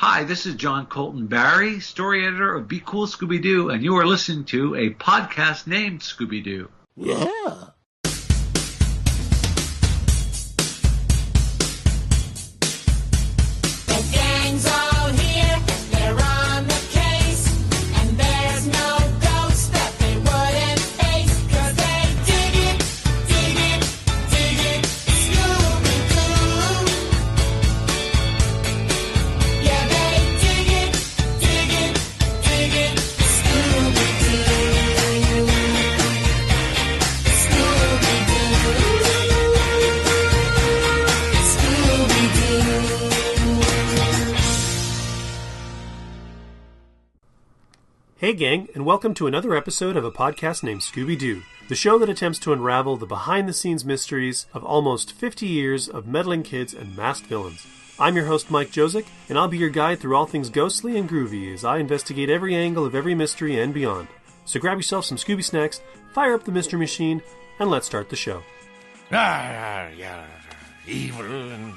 Hi, this is John Colton Barry, story editor of Be Cool, Scooby Doo, and you are listening to a podcast named Scooby Doo. Yeah. Hey gang, and welcome to another episode of a podcast named Scooby Doo, the show that attempts to unravel the behind-the-scenes mysteries of almost 50 years of meddling kids and masked villains. I'm your host Mike Jozic, and I'll be your guide through all things ghostly and groovy as I investigate every angle of every mystery and beyond. So grab yourself some Scooby snacks, fire up the mystery machine, and let's start the show. Evil and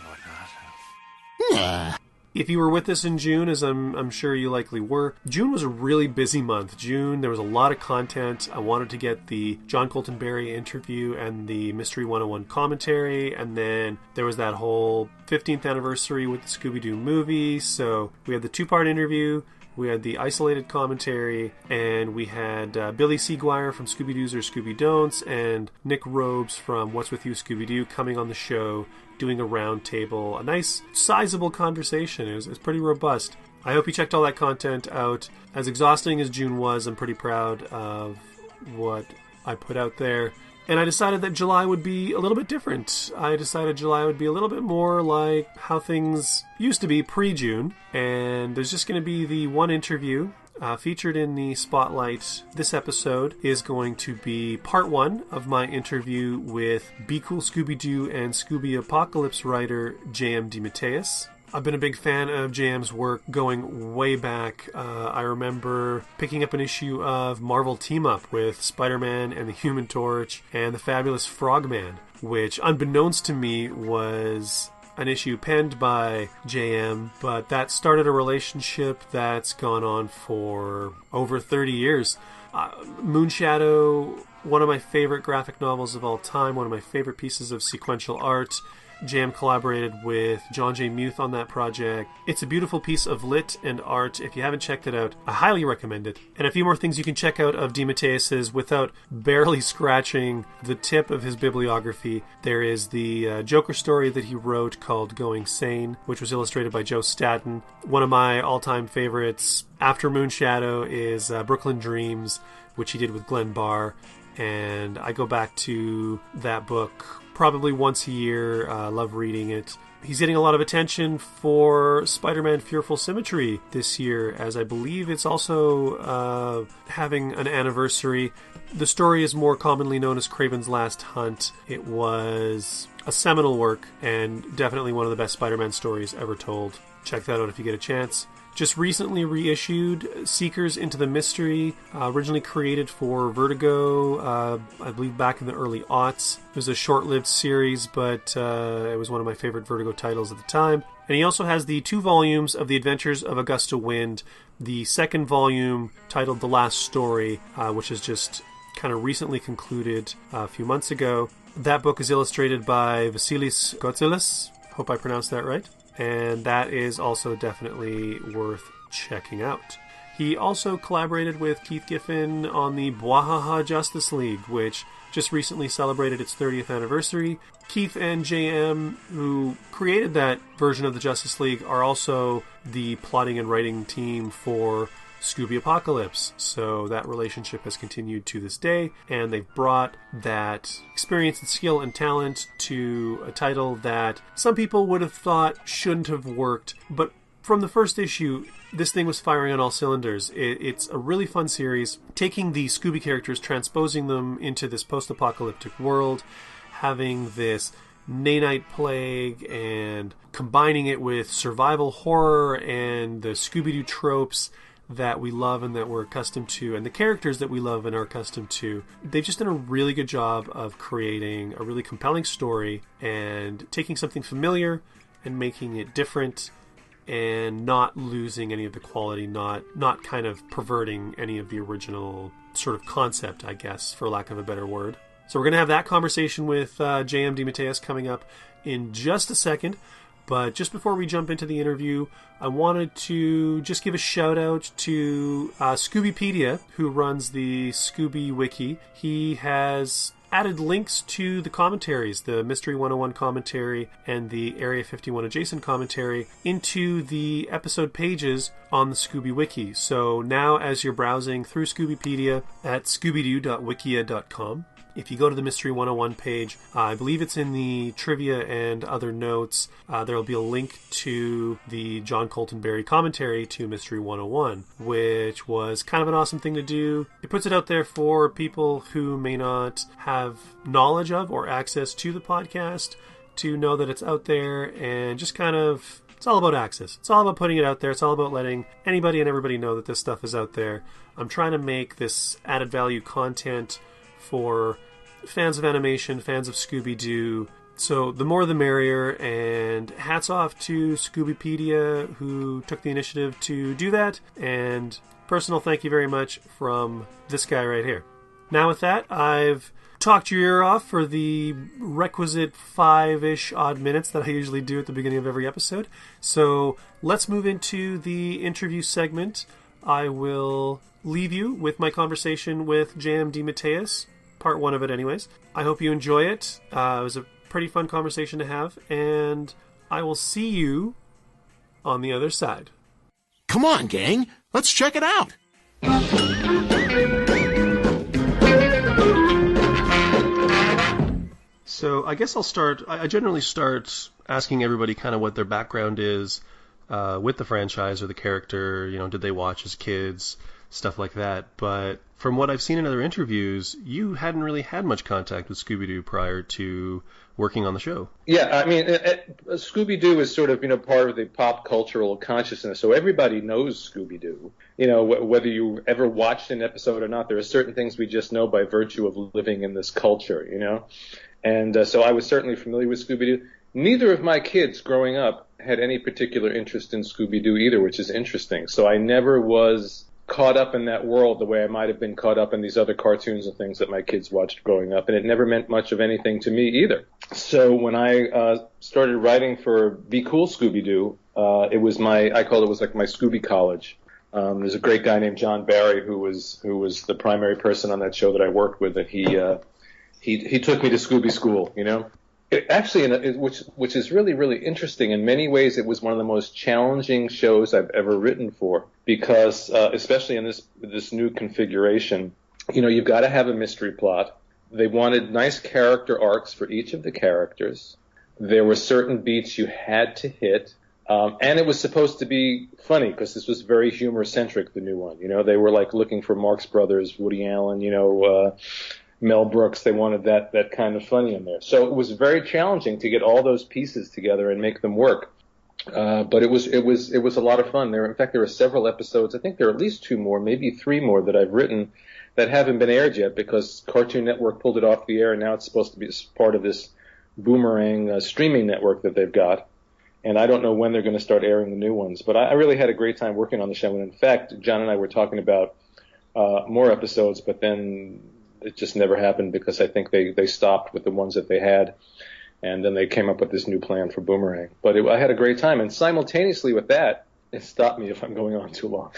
whatnot. If you were with us in June, as I'm sure you likely were, June was a really busy month. There was a lot of content. I wanted to get the John Colton Barry interview and the Mystery 101 commentary, and then there was that whole 15th anniversary with the Scooby Doo movie, so we had the two-part interview, we had the isolated commentary, and we had Billy Seguire from Scooby Doo's or Scooby Don'ts, and Nick Robes from What's With You, Scooby Doo, coming on the show, doing a round table, a nice, sizable conversation. It was pretty robust. I hope you checked all that content out. As exhausting as June was, I'm pretty proud of what I put out there. And I decided that July would be a little bit different. I decided July would be a little bit more like how things used to be pre-June. And there's just going to be the one interview featured in the spotlight. This episode is going to be part one of my interview with Be Cool, Scooby Doo and Scooby Apocalypse writer J.M. DeMatteis. I've been a big fan of JM's work going way back. I remember picking up an issue of Marvel Team Up with Spider-Man and the Human Torch and the Fabulous Frogman, which, unbeknownst to me, was an issue penned by JM, but that started a relationship that's gone on for over 30 years. Moonshadow, one of my favorite graphic novels of all time, one of my favorite pieces of sequential art. JM collaborated with John J. Muth on that project. It's a beautiful piece of lit and art. If you haven't checked it out, I highly recommend it. And a few more things you can check out of DeMatteis' without barely scratching the tip of his bibliography. There is the Joker story that he wrote called Going Sane, which was illustrated by Joe Staton. One of my all-time favorites after Moonshadow is Brooklyn Dreams, which he did with Glenn Barr. And I go back to that book probably once a year. Love reading it. He's getting a lot of attention for Spider-Man Fearful Symmetry this year, as I believe it's also having an anniversary. The story is more commonly known as Kraven's Last Hunt. It was a seminal work and definitely one of the best Spider-Man stories ever told. Check that out if you get a chance. Just recently reissued Seekers into the Mystery, originally created for Vertigo, I believe back in the early aughts. It was a short-lived series, but it was one of my favorite Vertigo titles at the time. And he also has the 2 volumes of The Adventures of Augusta Wind, the second volume titled The Last Story, which is just kind of recently concluded a few months ago. That book is illustrated by Vasilis Gotzilis. Hope I pronounced that right. And that is also definitely worth checking out. He also collaborated with Keith Giffen on the Bwahaha Justice League, which just recently celebrated its 30th anniversary. Keith and JM, who created that version of the Justice League, are also the plotting and writing team for Scooby Apocalypse. So that relationship has continued to this day, and they've brought that experience and skill and talent to a title that some people would have thought shouldn't have worked, but from the first issue, this thing was firing on all cylinders. It's a really fun series, taking the Scooby characters, transposing them into this post-apocalyptic world, having this Nanite plague, and combining it with survival horror and the Scooby-Doo tropes that we love and that we're accustomed to, and the characters that we love and are accustomed to. They've just done a really good job of creating a really compelling story and taking something familiar and making it different and not losing any of the quality, not kind of perverting any of the original sort of concept, I guess, for lack of a better word. So we're going to have that conversation with J.M. DeMatteis coming up in just a second. But just before we jump into the interview, I wanted to just give a shout out to Scoobypedia, who runs the Scooby Wiki. He has added links to the commentaries, the Mystery 101 commentary and the Area 51 adjacent commentary, into the episode pages on the Scooby Wiki. So now as you're browsing through Scoobypedia at scoobydoo.wikia.com, if you go to the Mystery 101 page, I believe it's in the trivia and other notes, there will be a link to the John Colton Berry commentary to Mystery 101, which was kind of an awesome thing to do. It puts it out there for people who may not have knowledge of or access to the podcast to know that it's out there, and just kind of, it's all about access. It's all about putting it out there. It's all about letting anybody and everybody know that this stuff is out there. I'm trying to make this added value content for fans of animation, fans of Scooby-Doo. So the more the merrier, and hats off to Scoobypedia, who took the initiative to do that, and personal thank you very much from this guy right here. Now with that, I've talked your ear off for the requisite 5-ish odd minutes that I usually do at the beginning of every episode. So let's move into the interview segment. I will leave you with my conversation with J.M. DeMatteis. Part 1 of it anyways. I hope you enjoy it. It was a pretty fun conversation to have, and I will see you on the other side. Come on, gang. Let's check it out. So I guess I'll start. I generally start asking everybody kind of what their background is with the franchise or the character. You know, did they watch as kids? Stuff like that. But from what I've seen in other interviews, you hadn't really had much contact with Scooby-Doo prior to working on the show. Yeah, I mean, Scooby-Doo is sort of, part of the pop cultural consciousness, so everybody knows Scooby-Doo. Whether you ever watched an episode or not, there are certain things we just know by virtue of living in this culture, And so I was certainly familiar with Scooby-Doo. Neither of my kids growing up had any particular interest in Scooby-Doo either, which is interesting. So I never was caught up in that world the way I might have been caught up in these other cartoons and things that my kids watched growing up, and it never meant much of anything to me either. So when I started writing for Be Cool Scooby-Doo, it was I call it was like my Scooby college. There's a great guy named John Barry who was the primary person on that show that I worked with, and he took me to Scooby School, which is really, really interesting. In many ways, it was one of the most challenging shows I've ever written for, because especially in this new configuration, you've got to have a mystery plot. They wanted nice character arcs for each of the characters. There were certain beats you had to hit, and it was supposed to be funny because this was very humor-centric, the new one. They were like looking for Marx Brothers, Woody Allen, Mel Brooks. They wanted that kind of funny in there. So it was very challenging to get all those pieces together and make them work. But it was a lot of fun. In fact, there were several episodes. I think there are at least 2 more, maybe 3 more that I've written that haven't been aired yet because Cartoon Network pulled it off the air, and now it's supposed to be part of this Boomerang streaming network that they've got. And I don't know when they're going to start airing the new ones. But I really had a great time working on the show. And in fact, John and I were talking about more episodes, but then it just never happened because I think they stopped with the ones that they had, and then they came up with this new plan for Boomerang. But I had a great time, and simultaneously with that, it stopped me if I'm going on too long.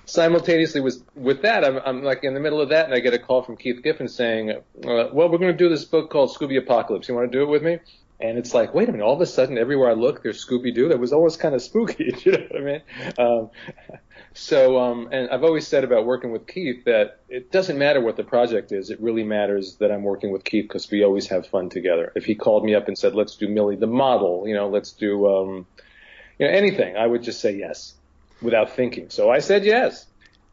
Simultaneously with that, I'm like in the middle of that, and I get a call from Keith Giffen saying, well, we're going to do this book called Scooby Apocalypse. You want to do it with me? And it's like, wait a minute, all of a sudden, everywhere I look, there's Scooby-Doo. That was always kind of spooky, you know what I mean? And I've always said about working with Keith that it doesn't matter what the project is. It really matters that I'm working with Keith because we always have fun together. If he called me up and said, let's do Millie the Model, let's do anything, I would just say yes without thinking. So I said yes.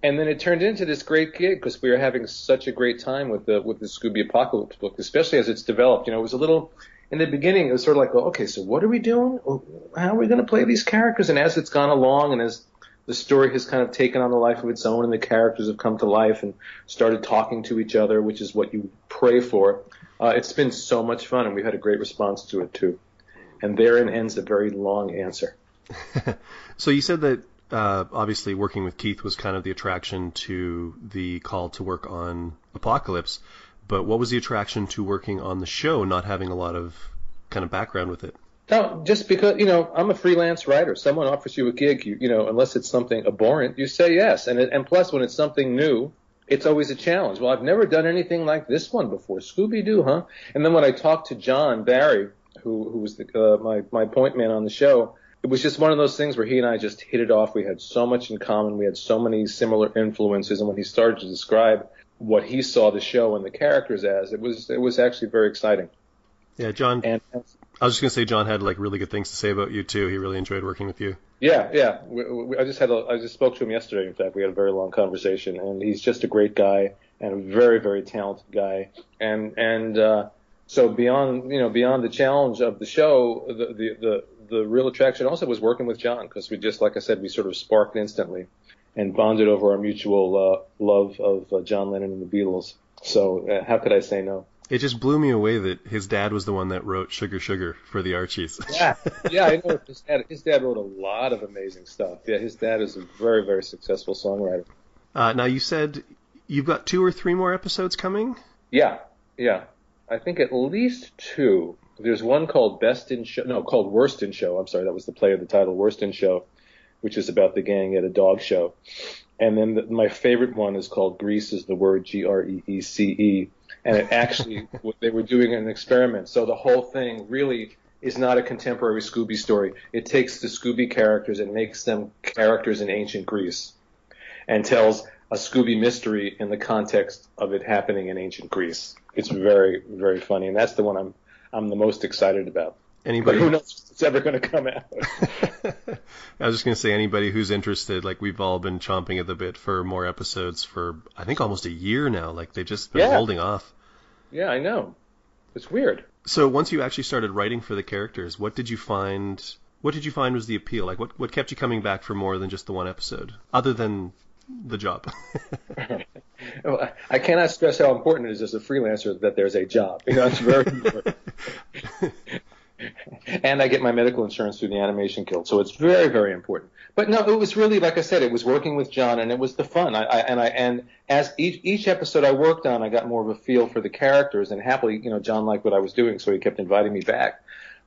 And then it turned into this great gig because we were having such a great time with the Scooby Apocalypse book, especially as it's developed. It was a little... In the beginning, it was sort of like, well, okay, so what are we doing? How are we going to play these characters? And as it's gone along and as the story has kind of taken on a life of its own and the characters have come to life and started talking to each other, which is what you pray for, it's been so much fun, and we've had a great response to it, too. And therein ends a very long answer. So you said that obviously working with Keith was kind of the attraction to the call to work on Apocalypse, but what was the attraction to working on the show, not having a lot of kind of background with it? No, just because, I'm a freelance writer. Someone offers you a gig, unless it's something abhorrent, you say yes. And plus, when it's something new, it's always a challenge. Well, I've never done anything like this one before. Scooby-Doo, huh? And then when I talked to John Barry, who was my point man on the show, it was just one of those things where he and I just hit it off. We had so much in common. We had so many similar influences. And when he started to describe what he saw the show and the characters as, it was actually very exciting. Yeah, John. And I was just going to say John had like really good things to say about you too. He really enjoyed working with you. Yeah. I just spoke to him yesterday. In fact, we had a very long conversation, and he's just a great guy and a very, very talented guy. So beyond the challenge of the show, the real attraction also was working with John, because we just, like I said, we sort of sparked instantly and bonded over our mutual love of John Lennon and the Beatles. So how could I say no? It just blew me away that his dad was the one that wrote Sugar Sugar for the Archies. Yeah, I know. His dad wrote a lot of amazing stuff. Yeah, his dad is a very, very successful songwriter. Now, you said you've got 2 or 3 more episodes coming? Yeah. I think at least 2. There's one called Worst in Show. I'm sorry, that was the play of the title, Worst in Show, which is about the gang at a dog show. And then my favorite one is called Grease is the word, Greece. And it actually, they were doing an experiment. So the whole thing really is not a contemporary Scooby story. It takes the Scooby characters and makes them characters in ancient Greece and tells a Scooby mystery in the context of it happening in ancient Greece. It's very, very funny. And that's the one I'm the most excited about. But who knows if it's ever going to come out. I was just going to say, anybody who's interested, like, we've all been chomping at the bit for more episodes for, I think, almost a year now. Like, they've just been holding off. Yeah, I know. It's weird. So once you actually started writing for the characters, what did you find was the appeal? Like, what kept you coming back for more than just the one episode, other than the job? Well, I cannot stress how important it is as a freelancer that there's a job. It's very important. And I get my medical insurance through the Animation Guild, so it's very, very important. But no, it was really, like I said, it was working with John, and it was the fun. And as each episode I worked on, I got more of a feel for the characters, and happily, John liked what I was doing, so he kept inviting me back.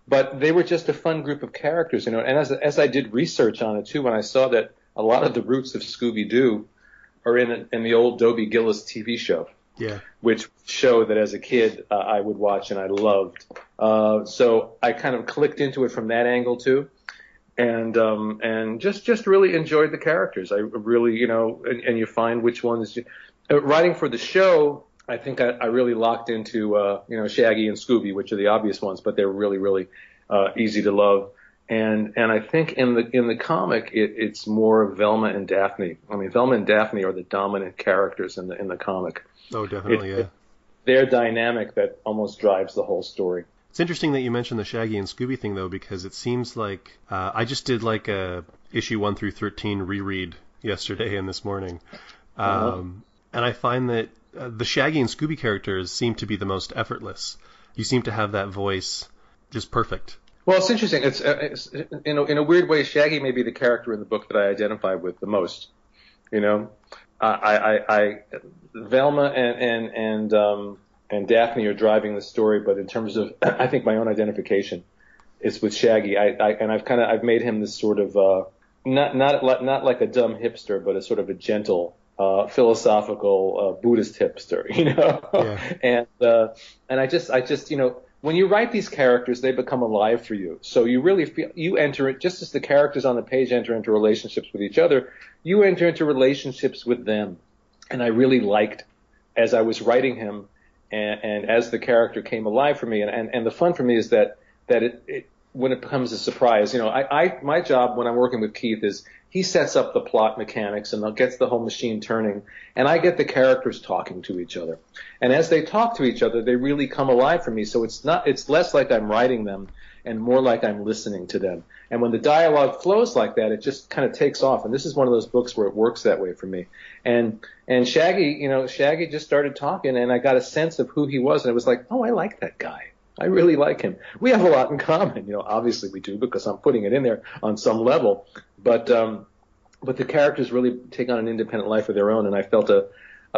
But they were just a fun group of characters, And as I did research on it too, when I saw that a lot of the roots of Scooby Doo are in the old Dobie Gillis TV show. Yeah. Which show that as a kid I would watch and I loved. So I kind of clicked into it from that angle too, and just really enjoyed the characters. I really, and you find which ones. Writing for the show, I think I really locked into Shaggy and Scooby, which are the obvious ones, but they're really, really easy to love. And I think in the comic it's more Velma and Daphne. I mean, Velma and Daphne are the dominant characters in the comic. Oh, definitely, yeah. Their dynamic that almost drives the whole story. It's interesting that you mentioned the Shaggy and Scooby thing, though, because it seems like I just did like a issue 1 through 13 reread yesterday and this morning, and I find that the Shaggy and Scooby characters seem to be the most effortless. You seem to have that voice just perfect. Well, it's interesting. It's in a weird way, Shaggy may be the character in the book that I identify with the most. Velma and Daphne are driving the story, but in terms of, I think my own identification is with Shaggy. I've made him this sort of not like a dumb hipster, but a sort of a gentle, philosophical Buddhist hipster, Yeah. And I just when you write these characters, they become alive for you. So you really feel you enter it just as the characters on the page enter into relationships with each other. You enter into relationships with them. And I really liked, as I was writing him, and as the character came alive for me, and the fun for me is that it when it becomes a surprise, my job when I'm working with Keith is he sets up the plot mechanics and gets the whole machine turning, and I get the characters talking to each other. And as they talk to each other, they really come alive for me. So it's less like I'm writing them and more like I'm listening to them. And when the dialogue flows like that, it just kind of takes off. And this is one of those books where it works that way for me. And Shaggy just started talking, and I got a sense of who he was, and it was like, oh, I like that guy. I really like him. We have a lot in common, obviously we do because I'm putting it in there on some level, but the characters really take on an independent life of their own, and I felt a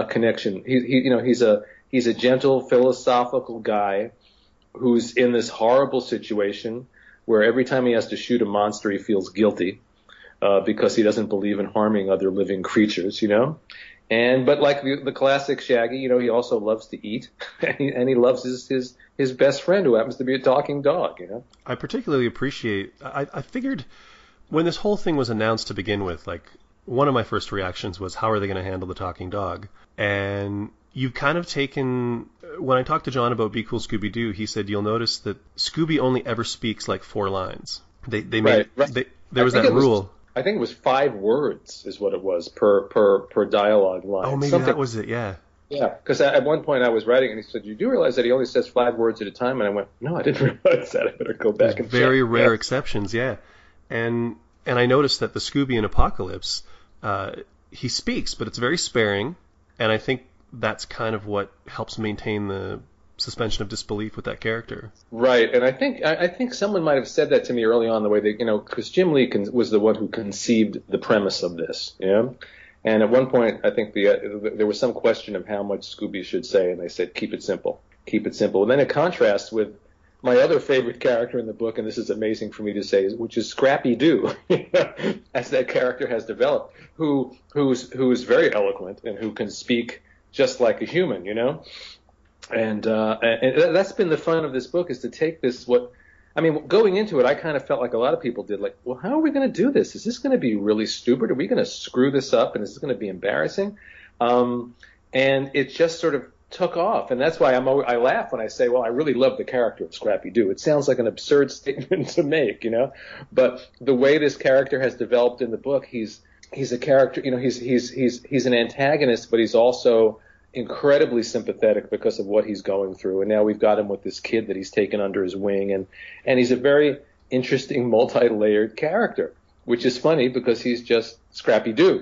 connection. He's a gentle, philosophical guy who's in this horrible situation where every time he has to shoot a monster, he feels guilty because he doesn't believe in harming other living creatures, But like the classic Shaggy, he also loves to eat, and he loves his best friend who happens to be a talking dog, I particularly appreciate. I figured when this whole thing was announced to begin with, like one of my first reactions was, how are they going to handle the talking dog? And you've kind of taken. When I talked to John about Be Cool Scooby Doo, he said you'll notice that Scooby only ever speaks like 4 lines. They made right. There was that rule. I think it was 5 words is what it was per dialogue line. Oh, maybe that was it. Yeah. Yeah, because at one point I was writing, and he said, "You do realize that he only says 5 words at a time?" And I went, "No, I didn't realize that. I better go back and check." Very rare exceptions, yeah. And I noticed that the Scooby in Apocalypse, he speaks, but it's very sparing, and I think that's kind of what helps maintain the suspension of disbelief with that character. Right, and I think someone might have said that to me early on, the way they, because Jim Lee was the one who conceived the premise of this, And at one point, I think there was some question of how much Scooby should say, and they said, keep it simple. Keep it simple. And then it contrasts with my other favorite character in the book, and this is amazing for me to say, which is Scrappy Doo, as that character has developed, who's very eloquent and who can speak just like a human, And that's been the fun of this book, is to take this, going into it, I kind of felt like a lot of people did, like, well, how are we going to do this? Is this going to be really stupid? Are we going to screw this up? And is this going to be embarrassing? And it just sort of took off. And that's why I laugh when I say, well, I really love the character of Scrappy Doo. It sounds like an absurd statement to make, But the way this character has developed in the book, he's a character, he's an antagonist, but he's also incredibly sympathetic because of what he's going through, and now we've got him with this kid that he's taken under his wing, and he's a very interesting, multi-layered character, which is funny because he's just Scrappy Doo,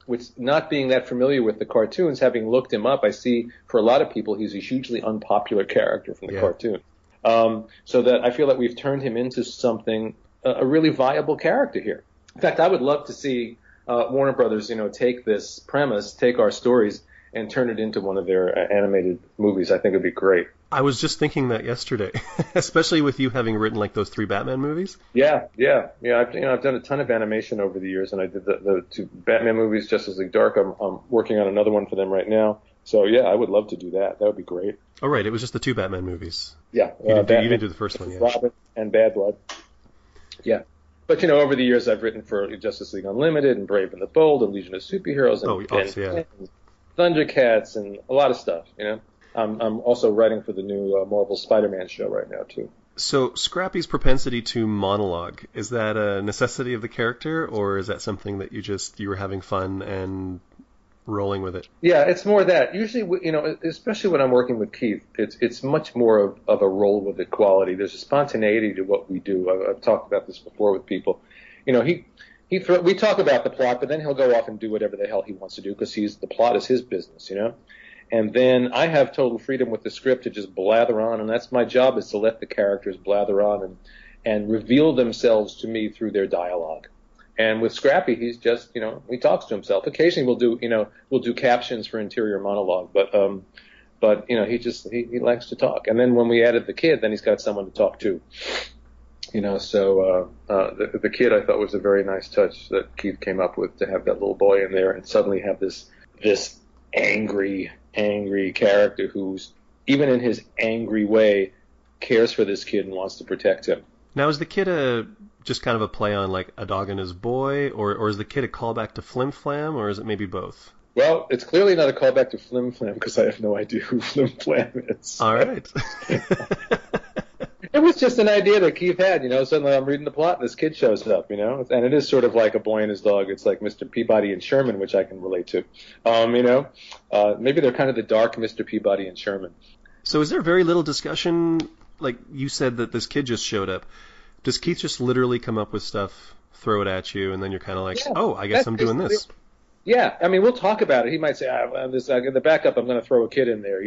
which not being that familiar with the cartoons, having looked him up, I see for a lot of people he's a hugely unpopular character from the cartoon. So that I feel that we've turned him into something, a really viable character here. In fact, I would love to see Warner Brothers, take this premise, take our stories, and turn it into one of their animated movies. I think it'd be great. I was just thinking that yesterday, especially with you having written like those 3 Batman movies. Yeah. I've done a ton of animation over the years, and I did the 2 Batman movies, Justice League Dark. I'm working on another one for them right now. So yeah, I would love to do that. That would be great. Oh right, it was just the 2 Batman movies. Yeah, you didn't do the first one yet. Robin and Bad Blood. Yeah. But, over the years I've written for Justice League Unlimited and Brave and the Bold and Legion of Superheroes and Thundercats and a lot of stuff, I'm also writing for the new Marvel Spider-Man show right now, too. So Scrappy's propensity to monologue, is that a necessity of the character, or is that something that you were having fun and rolling with it? Yeah, it's more that. Usually, especially when I'm working with Keith, it's much more of a roll with it quality. There's a spontaneity to what we do. I've talked about this before with people. We talk about the plot, but then he'll go off and do whatever the hell he wants to do because the plot is his business, And then I have total freedom with the script to just blather on, and that's my job, is to let the characters blather on and reveal themselves to me through their dialogue. And with Scrappy, he's just, he talks to himself. Occasionally we'll do captions for interior monologue, but he likes to talk. And then when we added the kid, then he's got someone to talk to. So the kid I thought was a very nice touch that Keith came up with, to have that little boy in there and suddenly have this angry character who's, even in his angry way, cares for this kid and wants to protect him. Now, is the kid just kind of a play on like A Dog and His Boy, or is the kid a callback to Flim Flam, or is it maybe both? Well, it's clearly not a callback to Flim Flam because I have no idea who Flim Flam is. All right. It was just an idea that Keith had, suddenly I'm reading the plot and this kid shows up, and it is sort of like A Boy and His Dog. It's like Mr. Peabody and Sherman, which I can relate to. Maybe they're kind of the dark Mr. Peabody and Sherman. So is there very little discussion? Like you said that this kid just showed up. Does Keith just literally come up with stuff, throw it at you, and then you're kind of like, oh, I guess I'm doing this? Yeah, we'll talk about it. He might say, in the backup, I'm going to throw a kid in there,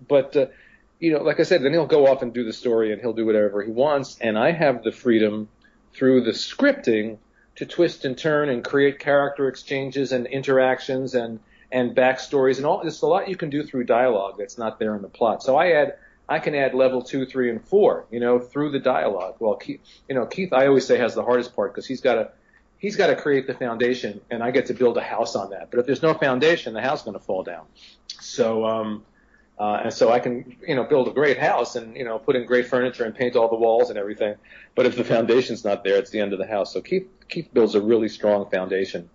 But like I said, then he'll go off and do the story and he'll do whatever he wants. And I have the freedom through the scripting to twist and turn and create character exchanges and interactions and backstories and all. There's a lot you can do through dialogue that's not there in the plot. So I can add level 2, 3, and 4, through the dialogue. Well, Keith, I always say has the hardest part because he's got to create the foundation, and I get to build a house on that. But if there's no foundation, the house is going to fall down. So, and so I can, build a great house and, put in great furniture and paint all the walls and everything. But if the foundation's not there, it's the end of the house. So Keith builds a really strong foundation.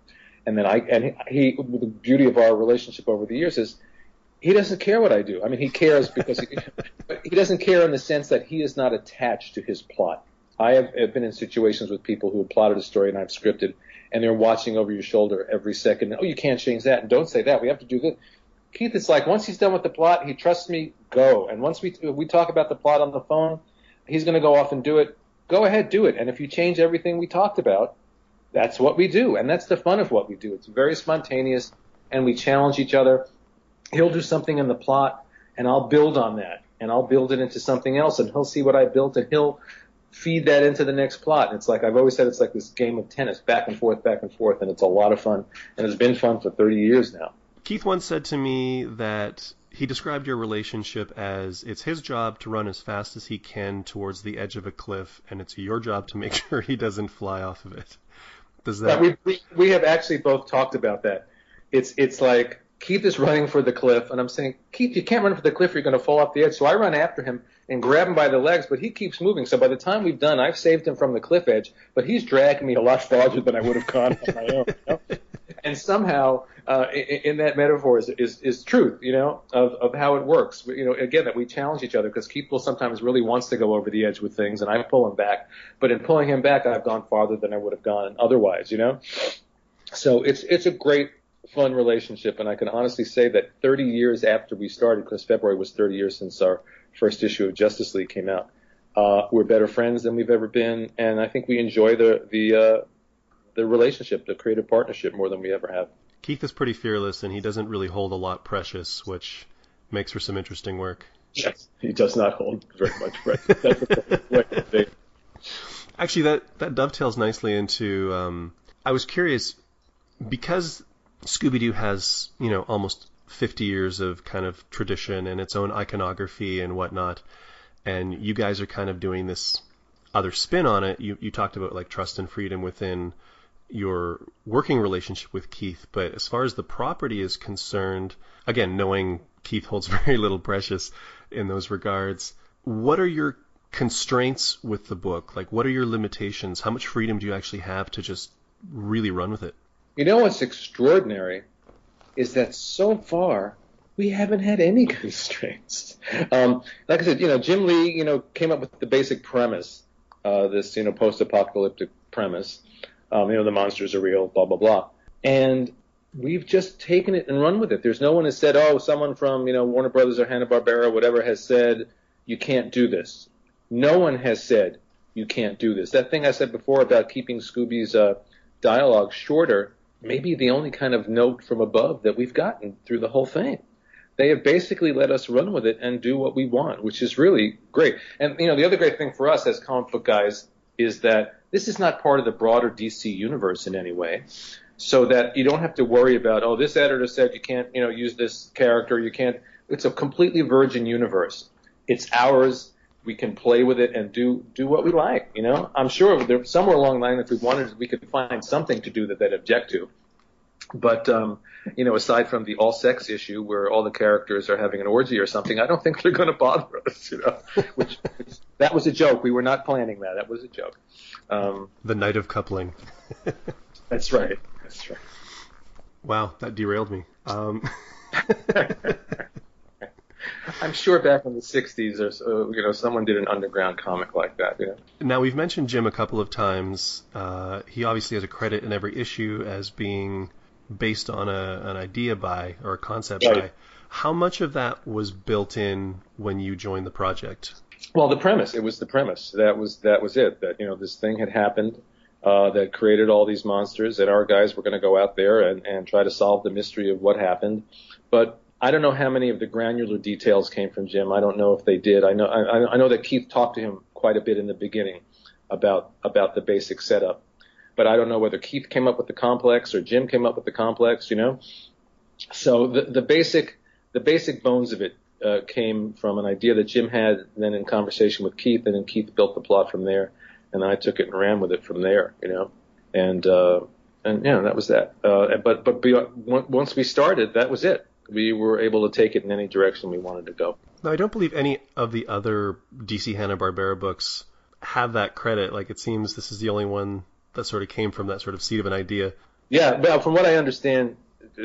And then he, the beauty of our relationship over the years is he doesn't care what I do. I mean, he cares because he doesn't care in the sense that he is not attached to his plot. I have been in situations with people who have plotted a story and I've scripted, and they're watching over your shoulder every second. Oh, you can't change that, and don't say that. We have to do this. Keith, it's like once he's done with the plot, he trusts me, go. And once we talk about the plot on the phone, he's going to go off and do it. Go ahead, do it. And if you change everything we talked about, that's what we do. And that's the fun of what we do. It's very spontaneous, and we challenge each other. He'll do something in the plot, and I'll build on that, and I'll build it into something else, and he'll see what I built, and he'll feed that into the next plot. And it's like I've always said, it's like this game of tennis, back and forth, and it's a lot of fun, and it's been fun for 30 years now. Keith once said to me that he described your relationship as it's his job to run as fast as he can towards the edge of a cliff, and it's your job to make sure he doesn't fly off of it. Does that? We have actually both talked about that. It's like Keith is running for the cliff, and I'm saying, Keith, you can't run for the cliff, you're going to fall off the edge. So I run after him and grab him by the legs, but he keeps moving. So by the time we've done, I've saved him from the cliff edge, but he's dragging me a lot farther than I would have gone on my own. And somehow, in that metaphor is truth, of how it works. Again, that we challenge each other, because Keith will sometimes really wants to go over the edge with things, and I pull him back. But in pulling him back, I've gone farther than I would have gone otherwise, So it's a great, fun relationship, and I can honestly say that 30 years after we started, because February was 30 years since our first issue of Justice League came out, we're better friends than we've ever been, and I think we enjoy the relationship, the creative partnership, more than we ever have. Keith is pretty fearless, and he doesn't really hold a lot precious, which makes for some interesting work. Yes, he does not hold very much precious. That's Actually, that dovetails nicely into, I was curious, because Scooby-Doo has, almost 50 years of kind of tradition and its own iconography and whatnot, and you guys are kind of doing this other spin on it. You talked about like trust and freedom within your working relationship with Keith, but as far as the property is concerned, again, knowing Keith holds very little precious in those regards, what are your constraints with the book? Like, what are your limitations? How much freedom do you actually have to just really run with it? What's extraordinary is that so far we haven't had any constraints. Like I said, Jim Lee, came up with the basic premise, this, post-apocalyptic premise. The monsters are real, blah, blah, blah. And we've just taken it and run with it. There's no one has said, someone from, Warner Brothers or Hanna-Barbera, whatever, has said, you can't do this. No one has said, you can't do this. That thing I said before about keeping Scooby's dialogue shorter may be the only kind of note from above that we've gotten through the whole thing. They have basically let us run with it and do what we want, which is really great. And, the other great thing for us as comic book guys is that this is not part of the broader DC universe in any way, so that you don't have to worry about, this editor said you can't, use this character, you can't. It's a completely virgin universe. It's ours. We can play with it and do what we like, I'm sure there, somewhere along the line, if we wanted, we could find something to do that they'd object to. But, aside from the all-sex issue where all the characters are having an orgy or something, I don't think they're going to bother us, which that was a joke. We were not planning that. That was a joke. The night of coupling. That's right. Wow, that derailed me. I'm sure back in the 60s, or so, someone did an underground comic like that. Now, we've mentioned Jim a couple of times. He obviously has a credit in every issue as being based on an idea by, or a concept by. How much of that was built in when you joined the project? Well, the premise. It was the premise. That was it. That, this thing had happened that created all these monsters, and our guys were going to go out there and try to solve the mystery of what happened. But I don't know how many of the granular details came from Jim. I don't know if they did. I know that Keith talked to him quite a bit in the beginning about the basic setup, but I don't know whether Keith came up with the complex or Jim came up with the complex. So the basic bones of it came from an idea that Jim had, then in conversation with Keith, and then Keith built the plot from there, and I took it and ran with it from there. And that was that. But once we started, that was it. We were able to take it in any direction we wanted to go. Now, I don't believe any of the other DC Hanna-Barbera books have that credit. Like, it seems this is the only one that sort of came from that sort of seed of an idea. Yeah, but from what I understand,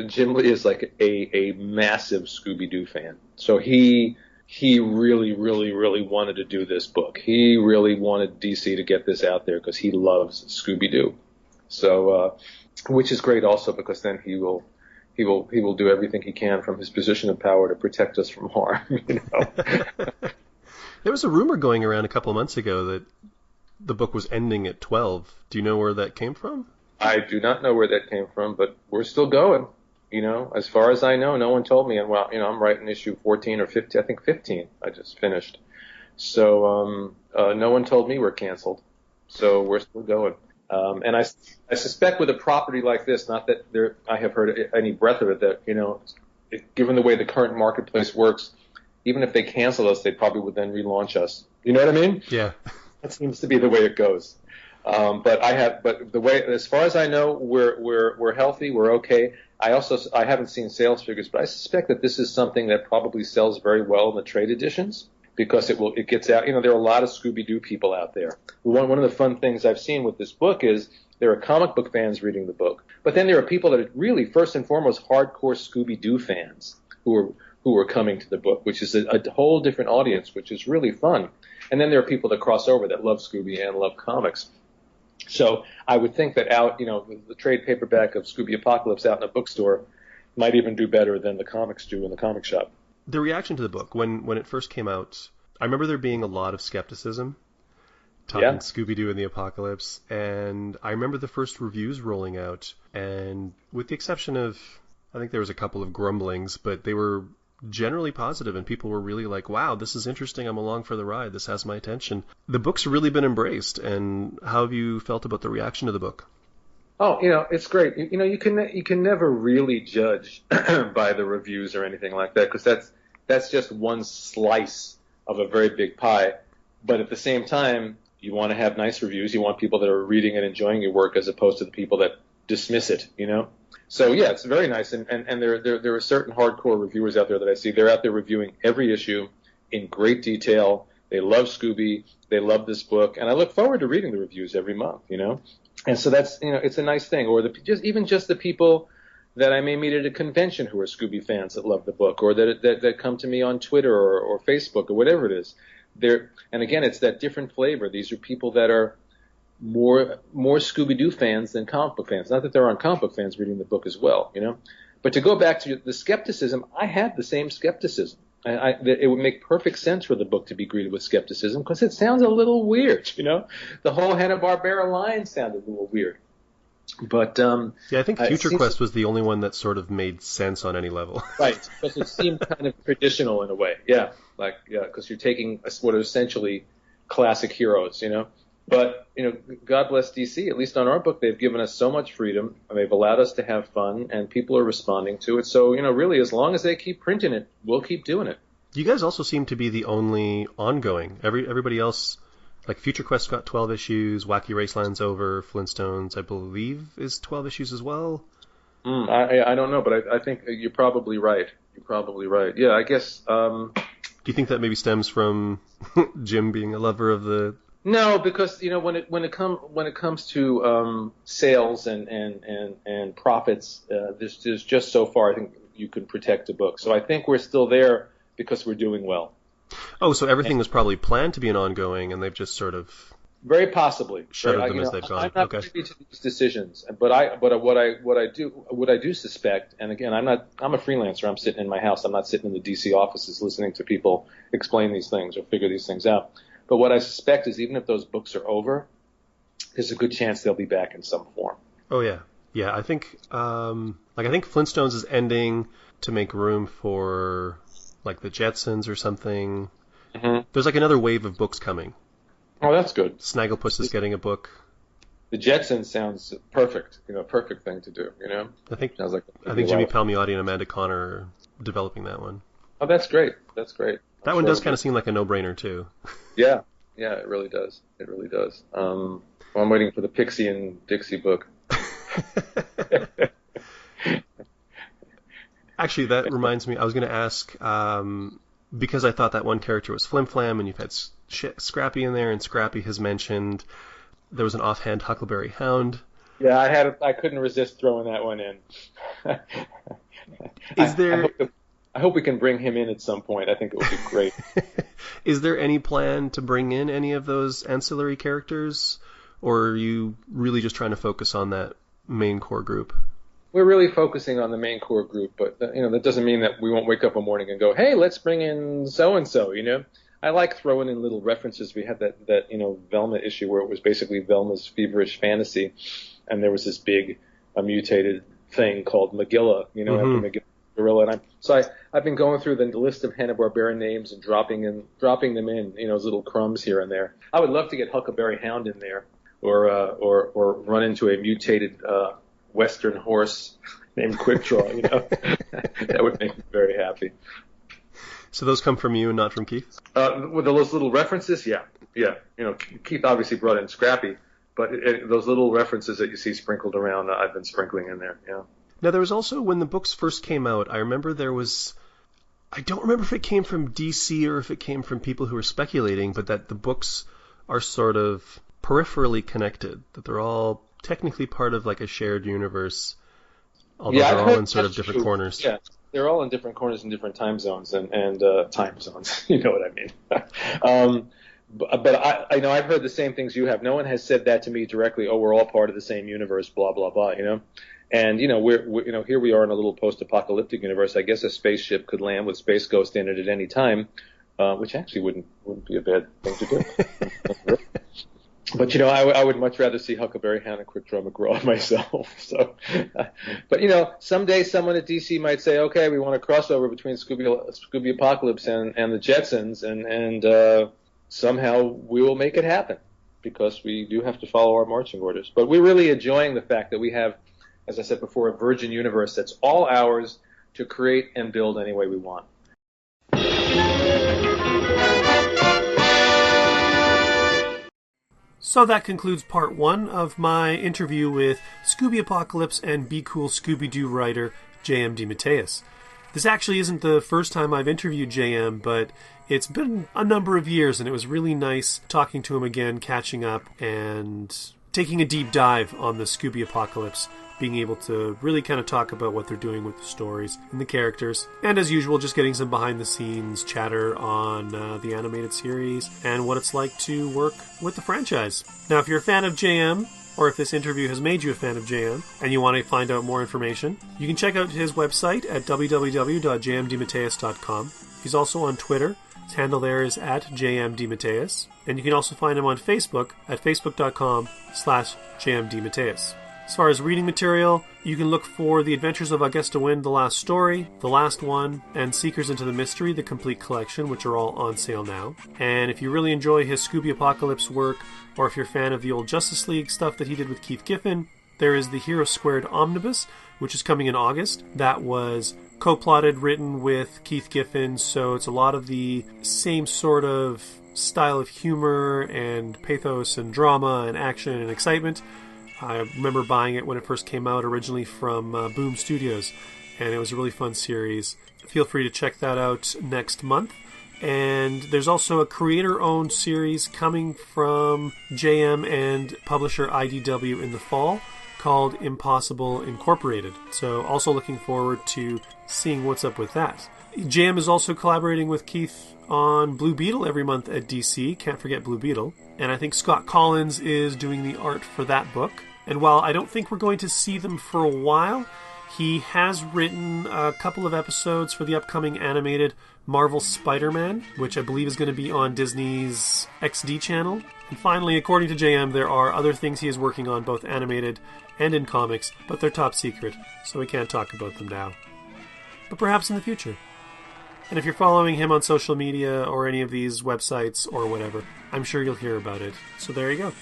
Jim Lee is like a massive Scooby Doo fan. So he really, really, really wanted to do this book. He really wanted DC to get this out there because he loves Scooby Doo. So, which is great also because then he will do everything he can from his position of power to protect us from harm. There was a rumor going around a couple of months ago that the book was ending at 12. Do you know where that came from? I do not know where that came from, but we're still going. As far as I know, no one told me. And I'm writing issue 14 or 15. I think 15. I just finished. So no one told me we're canceled. So we're still going. And I suspect with a property like this, not that I have heard any breath of it, that given the way the current marketplace works, even if they cancel us, they probably would then relaunch us. You know what I mean? Yeah. That seems to be the way it goes. But the way, as far as I know, we're healthy, we're okay. I haven't seen sales figures, but I suspect that this is something that probably sells very well in the trade editions because it gets out. There are a lot of Scooby-Doo people out there. One of the fun things I've seen with this book is there are comic book fans reading the book, but then there are people that are really first and foremost hardcore Scooby-Doo fans who are coming to the book, which is a whole different audience, which is really fun. And then there are people that cross over that love Scooby and love comics. So I would think that the trade paperback of Scooby Apocalypse out in a bookstore might even do better than the comics do in the comic shop. The reaction to the book, when it first came out, I remember there being a lot of skepticism talking Scooby-Doo and the Apocalypse, and I remember the first reviews rolling out, and with the exception of, I think there was a couple of grumblings, but they were generally positive, and people were really like, wow, this is interesting, I'm along for the ride, this has my attention. The book's really been embraced, and how have you felt about the reaction to the book? Oh, it's great. You can never really judge by the reviews or anything like that, because that's just one slice of a very big pie. But at the same time, you want to have nice reviews. You want people that are reading and enjoying your work as opposed to the people that dismiss it, So yeah, it's very nice. And there are certain hardcore reviewers out there that I see. They're out there reviewing every issue in great detail. They love Scooby. They love this book. And I look forward to reading the reviews every month, And so that's, it's a nice thing. Or just the people that I may meet at a convention who are Scooby fans that love the book, or that come to me on Twitter or Facebook or whatever it is. And again, it's that different flavor. These are people that are more Scooby-Doo fans than comic book fans. Not that there aren't comic book fans reading the book as well, But to go back to the skepticism, I had the same skepticism. It would make perfect sense for the book to be greeted with skepticism because it sounds a little weird, The whole Hanna-Barbera line sounded a little weird. But I think Future Quest was the only one that sort of made sense on any level. Right, because it seemed kind of traditional in a way. Yeah, because you're taking what are essentially classic heroes, But, God bless DC. At least on our book, they've given us so much freedom, and they've allowed us to have fun, and people are responding to it. So, really, as long as they keep printing it, we'll keep doing it. You guys also seem to be the only ongoing. Everybody else, like Future Quest got 12 issues, Wacky Raceland's over, Flintstones, I believe, is 12 issues as well. I don't know, but I think you're probably right. Yeah, I guess... Do you think that maybe stems from Jim being a lover of the... No, because when it comes to sales and profits, there's just so far I think you can protect a book. So I think we're still there because we're doing well. Oh, so everything was probably planned to be an ongoing, and they've just sort of very possibly shuttered them as they've gone. I'm not privy to these decisions, but what I do suspect, and again, I'm a freelancer. I'm sitting in my house. I'm not sitting in the DC offices listening to people explain these things or figure these things out. But what I suspect is even if those books are over, there's a good chance they'll be back in some form. Oh, yeah. Yeah, I think I think Flintstones is ending to make room for like the Jetsons or something. Mm-hmm. There's like another wave of books coming. Oh, that's good. Snagglepuss is getting a book. The Jetsons sounds perfect. Perfect thing to do. I think sounds like Jimmy Palmiotti and Amanda Connor are developing that one. Oh, that's great. That's great. That one does kind of seem like a no-brainer too. Yeah, it really does. It really does. Well, I'm waiting for the Pixie and Dixie book. Actually, that reminds me, I was going to ask, because I thought that one character was Flim Flam, and you've had Scrappy in there, and Scrappy has mentioned there was an offhand Huckleberry Hound. Yeah, I couldn't resist throwing that one in. I hope we can bring him in at some point. I think it would be great. Is there any plan to bring in any of those ancillary characters, or are you really just trying to focus on that main core group? We're really focusing on the main core group, but that doesn't mean that we won't wake up one morning and go, "Hey, let's bring in so and so." I like throwing in little references. We had that Velma issue where it was basically Velma's feverish fantasy, and there was this big mutated thing called Megilla, after Megilla Gorilla. And I've been going through the list of Hanna-Barbera names and dropping them in, as little crumbs here and there. I would love to get Huckleberry Hound in there, or run into a mutated Western horse named Quickdraw. That would make me very happy. So those come from you and not from Keith? With those little references, yeah. Keith obviously brought in Scrappy, but those little references that you see sprinkled around, I've been sprinkling in there. Yeah. Now there was also, when the books first came out, I remember I don't remember if it came from DC or if it came from people who were speculating, but that the books are sort of peripherally connected, that they're all technically part of like a shared universe, although they're all in sort of different corners. Yeah, they're all in different corners in different time zones and time zones. You know what I mean? But I've heard the same things you have. No one has said that to me directly. Oh, we're all part of the same universe. Blah blah blah. And we're here we are in a little post-apocalyptic universe. I guess a spaceship could land with Space Ghost in it at any time, which actually wouldn't be a bad thing to do. But I would much rather see Huckleberry Hound and Quickdraw McGraw myself. So, but someday someone at DC might say, okay, we want a crossover between Scooby Apocalypse and the Jetsons, and somehow we will make it happen, because we do have to follow our marching orders. But we're really enjoying the fact that we have, as I said before, a virgin universe that's all ours to create and build any way we want. So that concludes part one of my interview with Scooby Apocalypse and Be Cool Scooby-Doo writer J.M. DeMatteis. This actually isn't the first time I've interviewed J.M., but it's been a number of years, and it was really nice talking to him again, catching up, and taking a deep dive on the Scooby Apocalypse, being able to really kind of talk about what they're doing with the stories and the characters, and as usual, just getting some behind-the-scenes chatter on the animated series and what it's like to work with the franchise. Now, if you're a fan of JM, or if this interview has made you a fan of JM, and you want to find out more information, you can check out his website at www.jmdematteis.com. He's also on Twitter. His handle there is @JMDeMatteis. And you can also find him on Facebook at facebook.com/JMDeMatteis. As far as reading material, you can look for The Adventures of Augusta Wind, The Last Story, The Last One, and Seekers into the Mystery, the complete collection, which are all on sale now. And if you really enjoy his Scooby Apocalypse work, or if you're a fan of the old Justice League stuff that he did with Keith Giffen, there is the Hero Squared Omnibus, which is coming in August. That was co-plotted, written with Keith Giffen, so it's a lot of the same sort of style of humor and pathos and drama and action and excitement. I remember buying it when it first came out, originally from Boom Studios, and it was a really fun series. Feel free to check that out next month. And there's also a creator-owned series coming from JM and publisher IDW in the fall called Impossible Incorporated. So also looking forward to seeing what's up with that. JM is also collaborating with Keith on Blue Beetle every month at DC. Can't forget Blue Beetle. And I think Scott Collins is doing the art for that book. And while I don't think we're going to see them for a while, he has written a couple of episodes for the upcoming animated Marvel Spider-Man, which I believe is going to be on Disney's XD channel. And finally, according to JM, there are other things he is working on, both animated and in comics, but they're top secret, so we can't talk about them now. But perhaps in the future. And if you're following him on social media or any of these websites or whatever, I'm sure you'll hear about it. So there you go.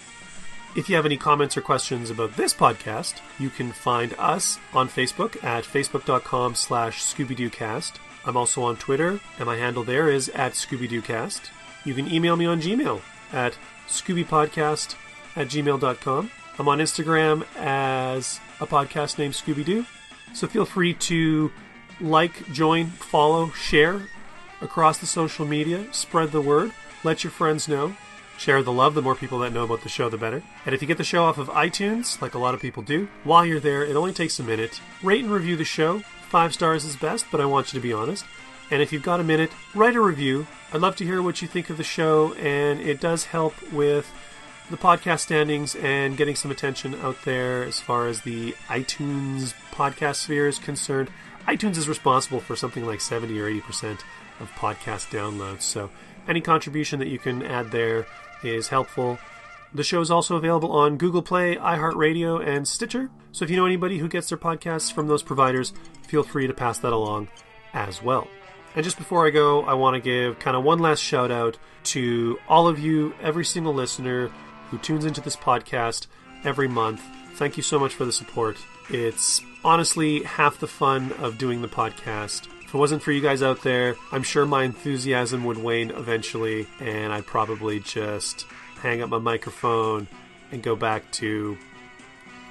If you have any comments or questions about this podcast, you can find us on Facebook at facebook.com/ScoobyDooCast. I'm also on Twitter, and my handle there is @ScoobyDooCast. You can email me on Gmail at ScoobyPodcast@gmail.com. I'm on Instagram as a podcast named Scooby Doo. So feel free to like, join, follow, share across the social media. Spread the word. Let your friends know. Share the love. The more people that know about the show, the better. And if you get the show off of iTunes, like a lot of people do, while you're there, it only takes a minute. Rate and review the show. 5 stars is best, but I want you to be honest. And if you've got a minute, write a review. I'd love to hear what you think of the show, and it does help with the podcast standings and getting some attention out there as far as the iTunes podcast sphere is concerned. iTunes is responsible for something like 70 or 80% of podcast downloads, so any contribution that you can add there is helpful. The show is also available on Google Play, iHeartRadio, and Stitcher, so if you know anybody who gets their podcasts from those providers, feel free to pass that along as well. And just before I go, I want to give kind of one last shout out to all of you, every single listener who tunes into this podcast every month. Thank you so much for the support. It's honestly half the fun of doing the podcast. If it wasn't for you guys out there, I'm sure my enthusiasm would wane eventually, and I'd probably just hang up my microphone and go back to,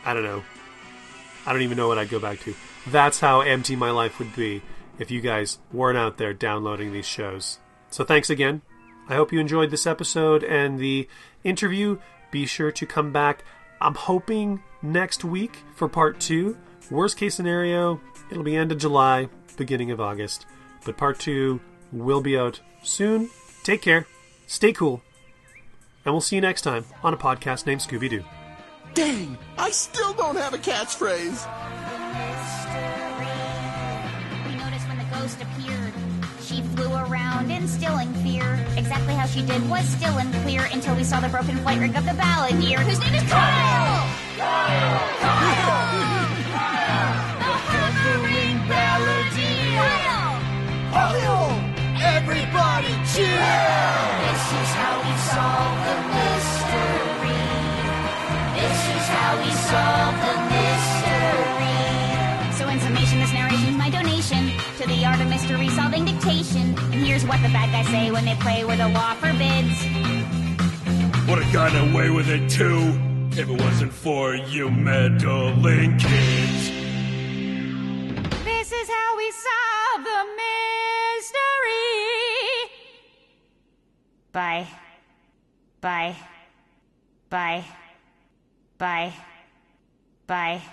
I don't know. I don't even know what I'd go back to. That's how empty my life would be if you guys weren't out there downloading these shows. So thanks again. I hope you enjoyed this episode and the interview. Be sure to come back. I'm hoping next week for part 2. Worst case scenario, it'll be end of July, beginning of August. But part 2 will be out soon. Take care. Stay cool. And we'll see you next time on a podcast named Scooby Doo. Dang, I still don't have a catchphrase. We noticed when the ghost appeared, she flew around instilling fear. Exactly how she did was still unclear until we saw the broken flight rig of the balladeer, whose name is Kyle! Kyle! The hovering balladeer! Kyle! Everybody cheer! This is how we solve the mystery. This is how we solve the mystery. So in summation, this narration is my donation to the art of mystery solving dictation. And here's what the bad guys say when they play where the law forbids. Would have gotten away with it too if it wasn't for you meddling kids. This is how we solve the mystery. Bye. Bye. Bye. Bye. Bye.